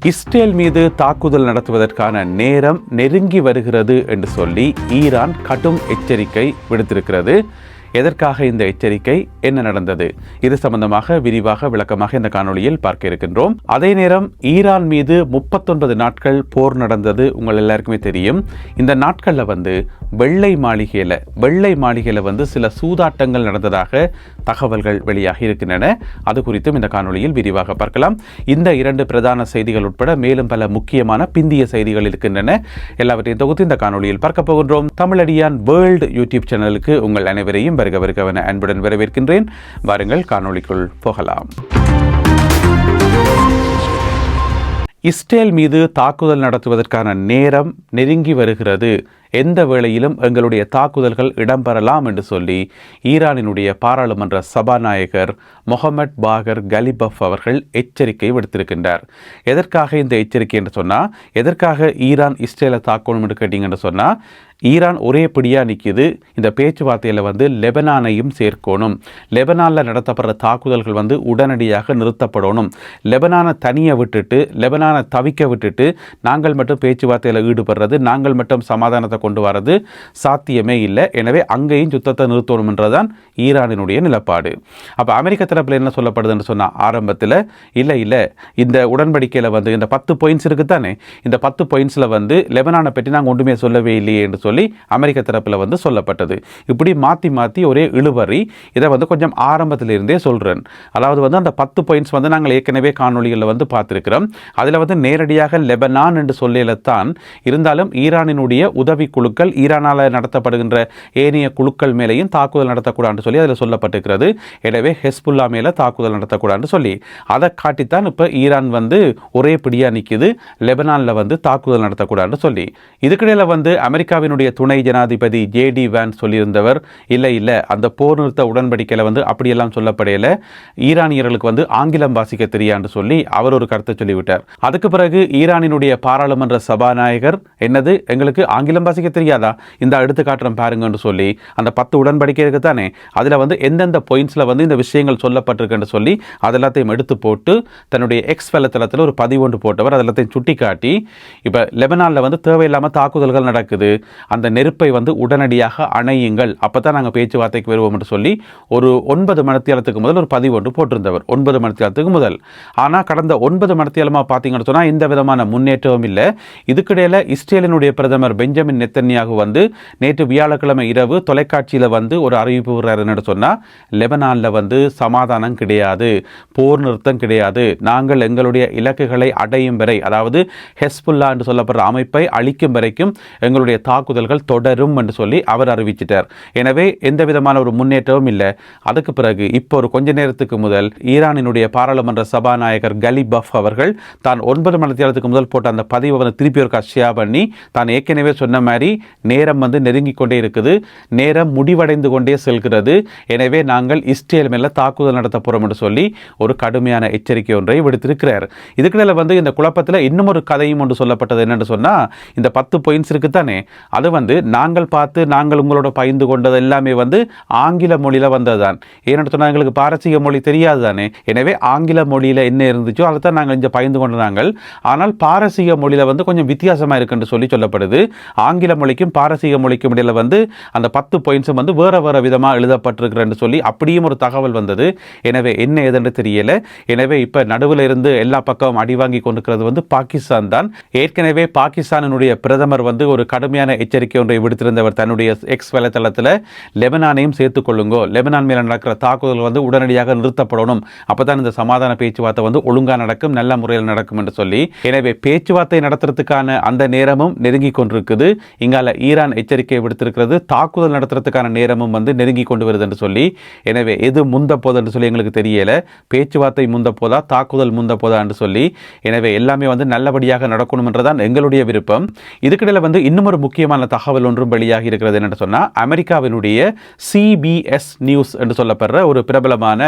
Israel மீது தாக்குதல் நடத்துவதற்கான நேரம் நெருங்கி வருகிறது என்று சொல்லி ஈரான் கடும் எச்சரிக்கை விடுத்திருக்கிறது. எதற்காக இந்த எச்சரிக்கை, என்ன நடந்தது, இது சம்பந்தமாக விரிவாக விளக்கமாக இந்த காணொளியில் பார்க்க இருக்கின்றோம். அதே நேரம் ஈரான் மீது 39 நாட்கள் போர் நடந்தது உங்கள் எல்லாருக்குமே தெரியும். இந்த நாட்களில் வெள்ளை மாளிகையில் சில சூதாட்டங்கள் நடந்ததாக தகவல்கள் வெளியாகி இருக்கின்றன. அது குறித்தும் இந்த காணொளியில் விரிவாக பார்க்கலாம். இந்த 2 பிரதான செய்திகள் உட்பட மேலும் பல முக்கியமான பிந்திய செய்திகள் இருக்கின்றன. எல்லாவற்றையும் தொகுத்து இந்த காணொளியில் பார்க்க போகின்றோம். தமிழடியான் வேர்ல்டு யூடியூப் சேனலுக்கு உங்கள் அனைவரையும் வருகவன அன்புடன் வரவேற்கின்றேன். வாருங்கள் காணொளிக்குள் போகலாம். இஸ்ரேல் மீது தாக்குதல் நடத்துவதற்கான நேரம் நெருங்கி வருகிறது, எந்த வேளையிலும் எங்களுடைய தாக்குதல்கள் இடம்பெறலாம் என்று சொல்லி ஈரானினுடைய பாராளுமன்ற சபாநாயகர் முகமது பாகர் கலிபஃப் அவர்கள் எச்சரிக்கை விடுத்திருக்கின்றார். எதற்காக இந்த எச்சரிக்கை என்று சொன்னால், எதற்காக ஈரான் இஸ்ரேலை தாக்கணும் என்று கேட்டீங்கன்னு சொன்னால், ஈரான் ஒரே பிடியாக நிற்கிது. இந்த பேச்சுவார்த்தையில் லெபனானையும் சேர்க்கணும். லெபனானில் நடத்தப்படுற தாக்குதல்கள் உடனடியாக நிறுத்தப்படணும். லெபனானை தனியை விட்டுட்டு, லெபனானை தவிக்க விட்டுட்டு நாங்கள் மட்டும் பேச்சுவார்த்தையில் ஈடுபடுறது, நாங்கள் மட்டும் சமாதானத்தை கொண்டு வரது சாத்தியமே இல்லை. எனவே அங்கேயும் யுத்தத்தை நிறுத்தணும் என்றதான் ஈரானினுடைய நிலப்பாடு. அப்போ அமெரிக்க தரப்பில் என்ன சொல்லப்படுதுன்னு சொன்னால், ஆரம்பத்தில் இல்லை இந்த உடன்படிக்கையில் இந்த 10 பாயிண்ட்ஸ் இருக்குதானே, இந்த 10 பாயிண்ட்ஸில் லெபனானை பற்றி நாங்கள் ஒன்றுமே சொல்லவே இல்லையே என்று சொல்லி அமெரிக்க தரப்பில் சொல்லப்பட்டது. இப்படி மாற்றி ஒரே இழுவறி. இதை கொஞ்சம் ஆரம்பத்தில் இருந்தே சொல்கிறேன். அதாவது அந்த 10 பாயிண்ட்ஸ் நாங்கள் ஏற்கனவே காணொலிகளில் பார்த்துருக்கிறோம். அதில் நேரடியாக லெபனான் என்று சொல்லத்தான் இருந்தாலும் ஈரானினுடைய உதவி குழுக்கள், ஈரானால் நடத்தப்படுகின்ற ஏனைய குழுக்கள் மேலேயும் தாக்குதல் நடத்தக்கூடாதுன்னு சொல்லி அதில் சொல்லப்பட்டிருக்கிறது. எனவே ஹெஸ்புல்லா மேலே தாக்குதல் நடத்தக்கூடாதுன்னு சொல்லி அதை காட்டித்தான் இப்போ ஈரான் ஒரே பிடியாக நிற்கிது, லெபனானில் தாக்குதல் நடத்தக்கூடாதுன்னு சொல்லி. இதுக்கிடையில் அமெரிக்காவினுடைய துணை ஜனாதிபதி ஜேடி வேன் சொல்லியிருந்தவர், இல்லை அந்த போர் நிறுத்த உடன்படிக்கையில் அப்படியெல்லாம் சொல்லப்படையில ஈரானியர்களுக்கு ஆங்கிலம் வாசிக்க தெரியான்னு சொல்லி அவர் ஒரு கருத்தை சொல்லிவிட்டார். அதுக்கு பிறகு ஈரானினுடைய பாராளுமன்ற சபாநாயகர், என்னது எங்களுக்கு ஆங்கிலம் வாசிக்க தெரியாதா, இந்த அடுத்து காட்டுறோம் பாருங்கன்னு சொல்லி அந்த 10 உடன்படிக்கை இருக்கு தானே, அதில் எந்தெந்த பாயிண்ட்ஸில் இந்த விஷயங்கள் சொல்லப்பட்டிருக்குன்னு சொல்லி அதெல்லாத்தையும் எடுத்து போட்டு தன்னுடைய எக்ஸ் வலைத்தளத்தில் ஒரு பதிவு ஒன்று போட்டவர். அதெல்லாத்தையும் சுட்டி காட்டி, இப்போ லெபனானில் தேவையில்லாமல் தாக்குதல்கள் நடக்குது, அந்த நெருப்பை உடனடியாக அணையுங்கள், அப்போ தான் நாங்கள் பேச்சுவார்த்தைக்கு வருவோம் என்று சொல்லி ஒரு 9 மணித்தியாலத்துக்கு முதல் ஒரு பதிவு ஒன்று போட்டிருந்தவர். 9 மணித்தியாலத்துக்கு முதல். ஆனால் கடந்த 9 மணித்தியாலமாக பார்த்தீங்கன்னு சொன்னால் எந்த விதமான முன்னேற்றமும் இல்லை. இதுக்கிடையில் இஸ்ரேலினுடைய பிரதமர் பெஞ்சமின் நெத்தன்யாகு நேற்று வியாழக்கிழமை இரவு தொலைக்காட்சியில் ஒரு அறிவிப்பு விடுறாரு. என்ன சொன்னால், லெபனானில் சமாதானம் கிடையாது, போர் நிறுத்தம் கிடையாது, நாங்கள் எங்களுடைய இலக்குகளை அடையும் வரை, அதாவது ஹெஸ்புல்லா என்று சொல்லப்படுற அமைப்பை அழிக்கும் வரைக்கும் எங்களுடைய தாக்குதல்கள் தொடரும் என்று சொல்லி அவர் அறிவிச்சிட்டார். எனவே எந்த விதமான ஒரு முன்னேற்றமும் இல்லை. அதுக்கு பிறகு இப்போ ஒரு கொஞ்ச நேரத்துக்கு முதல் ஈரானினுடைய பாராளுமன்ற சபாநாயகர் கலிபஃப் அவர்கள் தான் 9 மணி நேரத்துக்கு முதல் போட்ட அந்த பதிவை திருப்பி ஒரு ஷேர் பண்ணி, தான் ஏற்கனவே சொன்ன மாதிரி நேரம் நெருங்கிக் கொண்டே இருக்குது, நேரம் முடிவடைந்து கொண்டே செல்கிறது, எனவே நாங்கள் இஸ்ரேல் மேல தாக்குதல் நடத்த போறோம் என்று சொல்லி ஒரு கடுமையான எச்சரிக்கை ஒன்றை விடுத்திருக்கிறார். இதுக்கிடையில் இந்த குழப்பத்தில் இன்னும் ஒரு கதையும் ஒன்று சொல்லப்பட்டது. என்னென்னு சொன்னா, இந்த 10 பாயிண்ட்ஸ் இருக்குதானே, அது நாங்கள் பார்த்து நாங்கள் உங்களோட பகிர்ந்து கொண்டது எல்லாமே ஆங்கில மொழியில வந்ததுதான். ஏன்னு சொன்னா எங்களுக்கு பாரசீக மொழி தெரியாது தானே, எனவே ஆங்கில மொழியில என்ன இருந்துச்சோ அதை தான் நாங்கள் இங்கே பகிர்ந்து கொண்டாங்க. ஆனால் பாரசீக மொழியில கொஞ்சம் வித்தியாசமா இருக்குன்னு சொல்லி சொல்லப்படுது. ஆங்கில மொழிக்கும் பாரசீக மொழிக்கும் இடையில அந்த 10 பாயிண்ட்ஸும் வேற விதமாக எழுதப்பட்டிருக்கிறன்னு சொல்லி அப்படியும் ஒரு தகவல் வந்தது. எனவே என்ன ஏதென்று தெரியல. எனவே இப்ப நடுவில் இருந்து எல்லா பக்கமும் அடி வாங்கி கொண்டிருக்கிறது பாகிஸ்தான் தான். ஏற்கனவே பாகிஸ்தானினுடைய பிரதமர் ஒரு கடுமையான எச்சரிக்கை ஒன்றை விடுத்திருந்தவர் தன்னுடைய எக்ஸ் வலைத்தளத்தில், லெபனானையும் சேர்த்துக் கொள்ளுங்கோ, லெபனான் மேல நடக்கிற தாக்குதல் உடனடியாக நிறுத்தப்படணும், அப்பதான் இந்த சமாதான பேச்சுவார்த்தை ஒழுங்கா நடக்கும், நல்ல முறையில் நடக்கும் என்று சொல்லி. எனவே பேச்சுவார்த்தை நடத்துறதுக்கான அந்த நேரமும் நெருங்கி கொண்டிருக்குது. இங்கால ஈரான் எச்சரிக்கை விடுத்திருக்கிறது, தாக்குதல் நடத்துறதுக்கான நேரமும் நெருங்கி கொண்டு வருது என்று சொல்லி. எனவே எது முந்த போது என்று சொல்லி எங்களுக்கு தெரியல, பேச்சுவார்த்தை முந்த போதா தாக்குதல் முந்த போதா என்று சொல்லி. எனவே எல்லாமே நல்லபடியாக நடக்கணும் என்றுதான் எங்களுடைய விருப்பம். இதுக்கிடையில் இன்னும் ஒரு முக்கியமான முக்கியமான தகவல் ஒன்றும் வெளியாகி இருக்கிறது என்று சொன்னால், அமெரிக்காவினுடைய CBS நியூஸ் என்று சொல்லப்படுற ஒரு பிரபலமான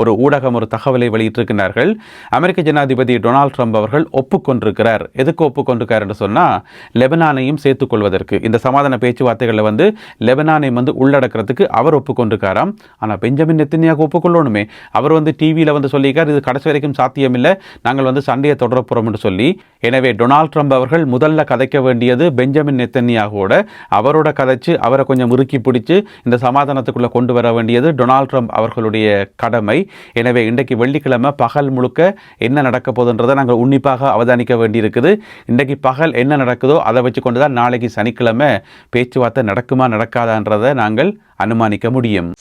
ஒரு ஊடகம் ஒரு தகவலை வெளியிட்டிருக்கிறார்கள். அமெரிக்க ஜனாதிபதி டொனால்ட் ட்ரம்ப் அவர்கள் ஒப்புக்கொண்டிருக்கிறார். எதுக்கு ஒப்புக்கொண்டிருக்கார் என்று சொன்னால், லெபனானையும் சேர்த்துக் கொள்வதற்கு, இந்த சமாதான பேச்சுவார்த்தைகளில் வந்து லெபனானை வந்து உள்ளடக்கிறதுக்கு அவர் ஒப்புக்கொண்டிருக்காராம். ஆனால் பெஞ்சமின் நெத்தன்யாகு ஒப்புக்கொள்ளணுமே. அவர் வந்து டிவியில் வந்து சொல்லியிருக்கார், இது கடைசி வரைக்கும் சாத்தியமில்லை, நாங்கள் வந்து சண்டையை தொடர போகிறோம் என்று சொல்லி. எனவே டொனால்ட் ட்ரம்ப் அவர்கள் முதல்ல கதைக்க வேண்டியது பெஞ்சமின் நெத்தன்யாகுவோட, அவரோட கதைச்சு அவரை கொஞ்சம் முறுக்கி பிடிச்சு இந்த சமாதானத்துக்குள்ளே கொண்டு வர வேண்டியது டொனால்ட் ட்ரம்ப் அவர்களுடைய கடமை. எனவே இன்றைக்கு வெள்ளிக்கிழமை பகல் முழுக்க என்ன நடக்க போகுதுன்றதை நாங்கள் உன்னிப்பாக அவதானிக்க வேண்டியிருக்குது. இன்றைக்கு பகல் என்ன நடக்குதோ அதை வச்சு கொண்டு தான் நாளைக்கு சனிக்கிழமை பேச்சுவார்த்தை நடக்குமா நடக்காதான்றதை நாங்கள் அனுமானிக்க முடியும்.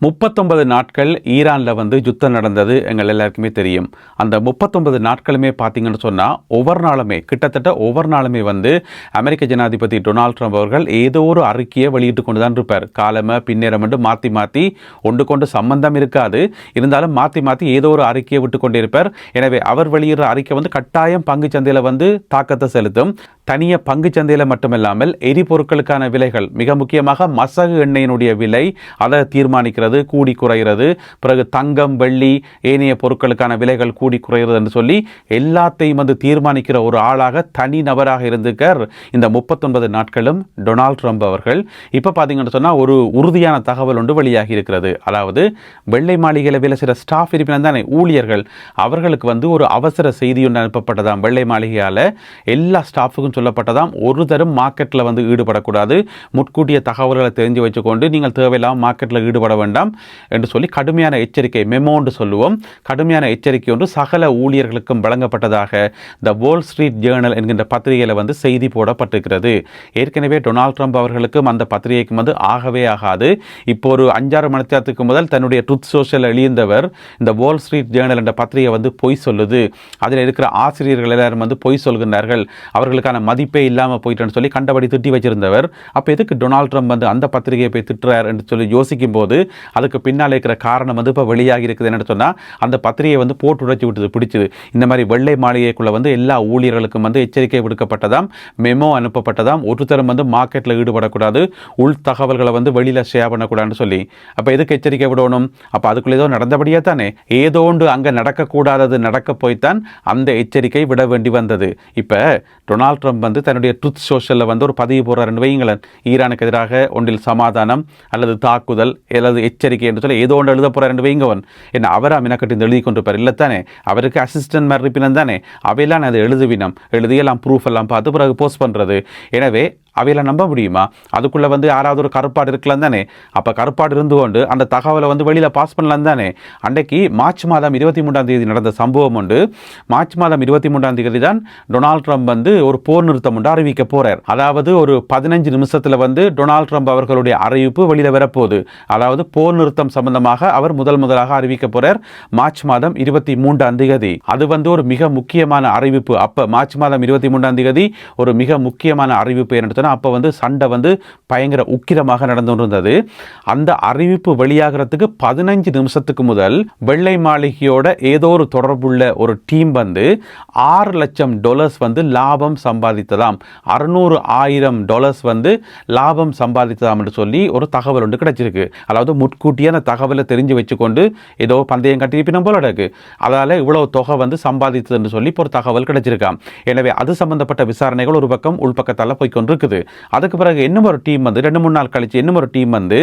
39 நாட்கள் ஈரானில் வந்து யுத்தம் நடந்தது எங்கள் எல்லாருக்குமே தெரியும். அந்த 39 நாட்களுமே பார்த்தீங்கன்னு சொன்னால் ஒவ்வொரு நாளுமே கிட்டத்தட்ட ஒவ்வொரு நாளுமே வந்து அமெரிக்க ஜனாதிபதி டொனால்ட் ட்ரம்ப் அவர்கள் ஏதோ ஒரு அறிக்கையை வெளியிட்டு கொண்டு தான் இருப்பார். காலமை பின்னேரம் என்று மாற்றி மாற்றி ஒன்று கொண்டு சம்பந்தம் இருக்காது, இருந்தாலும் மாற்றி மாற்றி ஏதோ ஒரு அறிக்கையை விட்டு கொண்டே இருப்பார். எனவே அவர் வெளியிடுற அறிக்கை வந்து கட்டாயம் பங்கு சந்தையில் வந்து தாக்கத்தை செலுத்தும். தனியாக பங்கு சந்தையில் மட்டுமில்லாமல் எரிபொருட்களுக்கான விலைகள், மிக முக்கியமாக மசகு எண்ணெயினுடைய விலை, அதை தீர்மானிக்கிறது, கூடி குறைகிறது. பிறகு தங்கம் வெள்ளி ஏனைய பொருட்களுக்கான விலைகள் கூடி குறைகிறது என்று சொல்லி எல்லாத்தையும் வந்து தீர்மானிக்கிற ஒரு ஆளாக தனி நபராக இருந்திருக்கார் இந்த 39 நாட்களும் டொனால்ட் ட்ரம்ப் அவர்கள். இப்போ பார்த்தீங்கன்னு சொன்னால் ஒரு உறுதியான தகவல் ஒன்று வெளியாகி இருக்கிறது. அதாவது வெள்ளை மாளிகையில் வேலை செய்கிற ஸ்டாஃப் இருப்பினர் தானே, ஊழியர்கள், அவர்களுக்கு வந்து ஒரு அவசர செய்தி ஒன்று அனுப்பப்பட்டதாம். வெள்ளை மாளிகையால் எல்லா ஸ்டாஃபுக்கும் சொல்லப்பட்டதாம், ஒரு தரம் மார்க்கெட்டில் வந்து ஈடுபடக்கூடாது, முன்கூட்டிய தகவல்களை தெரிஞ்சு வச்சுக்கொண்டு நீங்கள் தேவையில்லாமல் மார்க்கெட்டில் ஈடுபட வேண்டாம் என்று சொல்லி கடுமையான எச்சரிக்கை, மெமோன்னு சொல்லுவோம், கடுமையான எச்சரிக்கை ஒன்று சகல ஊழியர்களுக்கும் வழங்கப்பட்டதாக த வால் ஸ்ட்ரீட் ஜேர்னல் என்கின்ற பத்திரிகையில் வந்து செய்தி போடப்பட்டிருக்கிறது. ஏற்கனவே டொனால்ட் ட்ரம்ப் அவர்களுக்கும் அந்த பத்திரிகைக்கும் வந்து ஆகவே ஆகாது. இப்போ ஒரு 5-6 மணி நேரத்துக்கு முதல் தன்னுடைய ட்ரூத் சோஷியல் எழுந்தவர் இந்த வால் ஸ்ட்ரீட் ஜேர்னல் என்ற பத்திரிகை வந்து பொய் சொல்லுது, அதில் இருக்கிற ஆசிரியர்கள் எல்லாரும் வந்து பொய் சொல்கின்றார்கள், அவர்களுக்கான மதிப்பே இல்லாமல் போயிட்டேன்னு சொல்லி கண்டபடி திட்டி வச்சிருந்தவர். அப்போ எதுக்கு டொனால்ட் ட்ரம்ப் வந்து அந்த பத்திரிகையை போய் திட்டுறார் என்று சொல்லி யோசிக்கும் போது அதுக்கு பின்னால் இருக்கிற காரணம் வந்து இப்போ வெளியாகி இருக்குது. என்னென்னு சொன்னால், அந்த பத்திரிகையை வந்து போட்டு உடைச்சி விட்டது பிடிச்சது. இந்த மாதிரி வெள்ளை மாளிகைக்குள்ளே வந்து எல்லா ஊழியர்களுக்கும் வந்து எச்சரிக்கை விடுக்கப்பட்டதாம், மெமோ அனுப்பப்பட்டதாம், ஒருத்தரும் வந்து மார்க்கெட்டில் ஈடுபடக்கூடாது, உள் தகவல்களை வந்து வெளியில் ஷேர் பண்ணக்கூடாதுன்னு சொல்லி. அப்போ எதுக்கு எச்சரிக்கை விடணும்? அப்போ அதுக்குள்ளே ஏதோ நடந்தபடியே தானே, ஏதோ ஒன்று அங்கே நடக்கக்கூடாதது நடக்க போய்த்தான் அந்த எச்சரிக்கை விட வேண்டி வந்தது. இப்போ டொனால்ட் ட்ரம்ப் வந்து தன்னுடைய ட்ரூத் சோஷியலில் வந்து ஒரு பதிவு போடுறாருன்னு வைங்களேன், ஈரானுக்கு எதிராக ஒன்றில் சமாதானம் அல்லது தாக்குதல் அல்லது எச்சரிக்கை என்று சொல்லி ஏதோ ஒன்று எழுத போகிறார் வைங்கவன், என்ன அவரா மினக்கட்டி எழுதி கொண்டிருப்பார் இல்லை தானே, அவருக்கு அசிஸ்டன்ட் மாதிரி இருப்பினம் தானே, அவையெல்லாம் அது எழுதுவினம், எழுதியெல்லாம் ப்ரூஃப் எல்லாம் பார்த்து பிறகு போஸ்ட் பண்ணுறது. எனவே அவையெல்லாம் நம்ப முடியுமா? அதுக்குள்ளே வந்து யாராவது ஒரு கருப்பாடு இருக்கலாம் தானே. அப்போ கருப்பாடு இருந்து கொண்டு அந்த தகவலை வந்து வெளியில் பாஸ் பண்ணலாம் தானே. அன்றைக்கு மார்ச் மாதம் 23 நடந்த சம்பவம் உண்டு. மார்ச் மாதம் 23 தான் டொனால்ட் ட்ரம்ப் வந்து ஒரு போர் நிறுத்தம் உண்டு அறிவிக்க போகிறார். அதாவது ஒரு 15 நிமிஷத்தில் வந்து டொனால்ட் ட்ரம்ப் அவர்களுடைய அறிவிப்பு வெளியில் வரப்போகுது. அதாவது போர் நிறுத்தம் சம்பந்தமாக அவர் முதலாக அறிவிக்க போகிறார் மார்ச் மாதம் 23 அது வந்து ஒரு மிக முக்கியமான அறிவிப்பு. அப்போ மார்ச் மாதம் 23 ஒரு மிக முக்கியமான அறிவிப்பு என்ன, அப்போ வந்து சண்டை வந்து பயங்கர உக்கிரமாக நடந்து கொண்டிருந்தது. அந்த அறிவிப்பு வெளியாகிறதுக்கு 15 நிமிஷத்துக்கு முதல் வெள்ளை மாளிகையோட ஏதோ ஒரு தொடர்புள்ள ஒரு டீம் வந்து $6 லட்சம் வந்து லாபம் சம்பாதித்ததாம், $600,000 வந்து லாபம் சம்பாதித்ததாம் என்று சொல்லி ஒரு தகவல் ஒன்று கிடைச்சிருக்கு. அதாவது முன்கூட்டியான தகவலை தெரிஞ்சு வச்சுக்கொண்டு ஏதோ பந்தயம் கட்டியிருப்பினும் போல இருக்கு, அதால் இவ்வளவு தொகை வந்து சம்பாதித்தது என்று சொல்லி ஒரு தகவல் கிடைச்சிருக்காம். எனவே அது சம்பந்தப்பட்ட விசாரணைகள் ஒரு பக்கம் உள்பக்கத்தால் போய்கொண்டிருக்குது. அதுக்கு பிறகு இன்னும் ஒரு டீம் வந்து 2-3 நாள் கழிச்சு இன்னும் ஒரு டீம் வந்து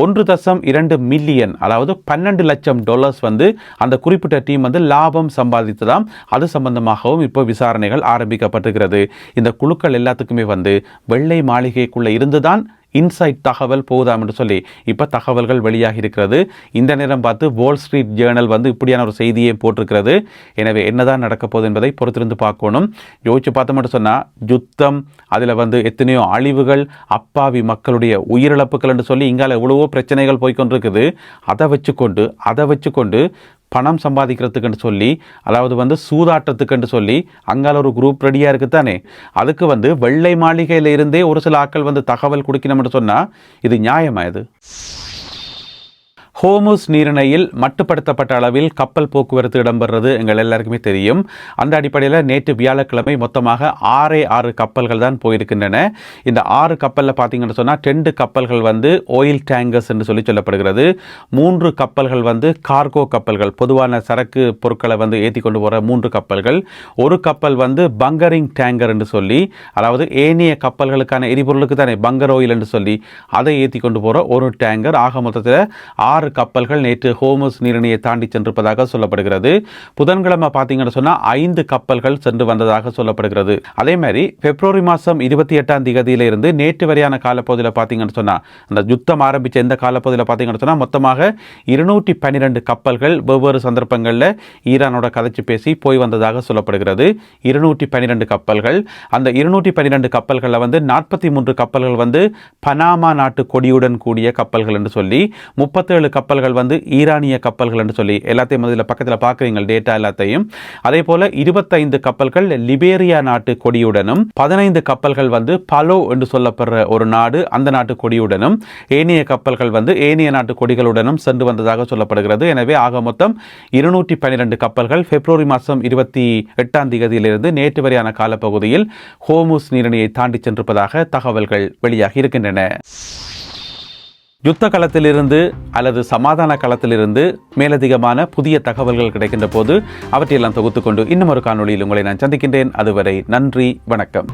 $1.2 மில்லியன் அதாவது $12 லட்சம் வந்து அந்த குறிப்பிட்ட டீம் வந்து லாபம் சம்பாதித்ததாம். அது சம்பந்தமாகவும் இப்போ விசாரணைகள் ஆரம்பிக்கப்பட்டிருக்கிறது. இந்த குழுக்கள் எல்லாத்துக்குமே வந்து வெள்ளை மாளிகைக்குள்ளே இருந்துதான் இன்சைட் தகவல் போகுதாம் என்று சொல்லி இப்போ தகவல்கள் வெளியாகி இருக்கிறது. இந்த நேரம் பார்த்து வால் ஸ்ட்ரீட் ஜேர்னல் வந்து இப்படியான ஒரு செய்தியை போட்டிருக்கிறது. எனவே என்னதான் நடக்க போகுது என்பதை பொறுத்திருந்து பார்க்கணும். யோசிச்சு பார்த்த மட்டும் சொன்னால் யுத்தம், அதில் வந்து எத்தனையோ அழிவுகள், அப்பாவி மக்களுடைய உயிரிழப்புகள் என்று சொல்லி இங்கால எவ்வளவோ பிரச்சனைகள் போய்கொண்டிருக்குது. அதை வச்சுக்கொண்டு பணம் சம்பாதிக்கிறதுக்குன்னு சொல்லி, அதாவது வந்து சூதாட்டத்துக்குன்னு சொல்லி அங்கால ஒரு குரூப் ரெடியாக இருக்குது தானே. அதுக்கு வந்து வெள்ளை மாளிகையில் இருந்தே ஒரு சில ஆட்கள் வந்து தகவல் கொடுக்கணும்னு சொன்னால் இது நியாயமா? இது ஹோர்முஸ் நீரிணையில் மட்டுப்படுத்தப்பட்ட அளவில் கப்பல் போக்குவரத்து இடம்பெறுறது எங்கள் எல்லாருக்குமே தெரியும். அந்த அடிப்படையில் நேற்று வியாழக்கிழமை மொத்தமாக 6 கப்பல்கள் தான் போயிருக்கின்றன. இந்த 6 கப்பலில் பார்த்தீங்கன்னு சொன்னால் 2 கப்பல்கள் வந்து ஆயில் டேங்கர்ஸ் என்று சொல்லப்படுகிறது. 3 கப்பல்கள் வந்து கார்கோ கப்பல்கள், பொதுவான சரக்கு பொருட்களை வந்து ஏற்றி கொண்டு போகிற 3 கப்பல்கள். ஒரு கப்பல் வந்து பங்கரிங் டேங்கர் என்று சொல்லி, அதாவது ஏனைய கப்பல்களுக்கான எரிபொருளுக்கு தானே பங்கர் ஆயில் என்று சொல்லி அதை ஏற்றி கொண்டு போகிற ஒரு டேங்கர். ஆக மொத்தத்தில் 6 கப்பல்கள் நேற்று ஹோர்முஸ் நீரிணையை தாண்டி சென்றிருப்பதாக சொல்லப்படுகிறது. புதன்கிழமை பார்த்தீங்கன்னு சொன்னால் 5 கப்பல்கள் சென்று வந்ததாக சொல்லப்படுகிறது. அதே மாதிரி பிப்ரவரி மாதம் 28ஆம் தேதியிலிருந்து நேற்று வரையான காலப்பகுதியில் பார்த்தீங்கன்னு சொன்னால், அந்த யுத்தம் ஆரம்பித்த எந்த காலப்பகுதியில் பார்த்தீங்கன்னு சொன்னால் மொத்தமாக 212 கப்பல்கள் வெவ்வேறு சந்தர்ப்பங்களில் ஈரானோட கதைச்சு பேசி போய் வந்ததாக சொல்லப்படுகிறது. 212 கப்பல்கள். அந்த 212 கப்பல்களில் வந்து 43 கப்பல்கள் வந்து பனாமா நாட்டு கொடியுடன் கூடிய கப்பல்கள் என்று சொல்லி, 37 கப்பல்கள் வந்து ஈரானிய கப்பல்கள் என்று சொல்லி எல்லாத்தையும் முதல்ல பக்கத்தில் பார்க்குறீங்க டேட்டா எல்லாத்தையும். அதே போல 25 கப்பல்கள் லிபேரியா நாட்டு கொடியுடனும், 15 கப்பல்கள் வந்து பலோ என்று சொல்லப்படுற ஒரு நாடு, அந்த நாட்டு கொடியுடனும், ஏனைய கப்பல்கள் வந்து ஏனைய நாட்டு கொடிகளுடனும் சென்று வந்ததாக சொல்லப்படுகிறது. எனவே ஆக மொத்தம் 212 கப்பல்கள் பிப்ரவரி மாதம் 28ஆம் தேதியிலிருந்து நேற்று வரையான காலப்பகுதியில் ஹோர்முஸ் நீரிணையை தாண்டி சென்றிருப்பதாக தகவல்கள் வெளியாகி இருக்கின்றன. யுத்த களத்திலிருந்து அல்லது சமாதான களத்திலிருந்து மேலதிகமான புதிய தகவல்கள் கிடைக்கின்ற போது அவற்றையெல்லாம் தொகுத்துக்கொண்டு இன்னும் ஒரு காணொளியில் உங்களை நான் சந்திக்கின்றேன். அதுவரை நன்றி, வணக்கம்.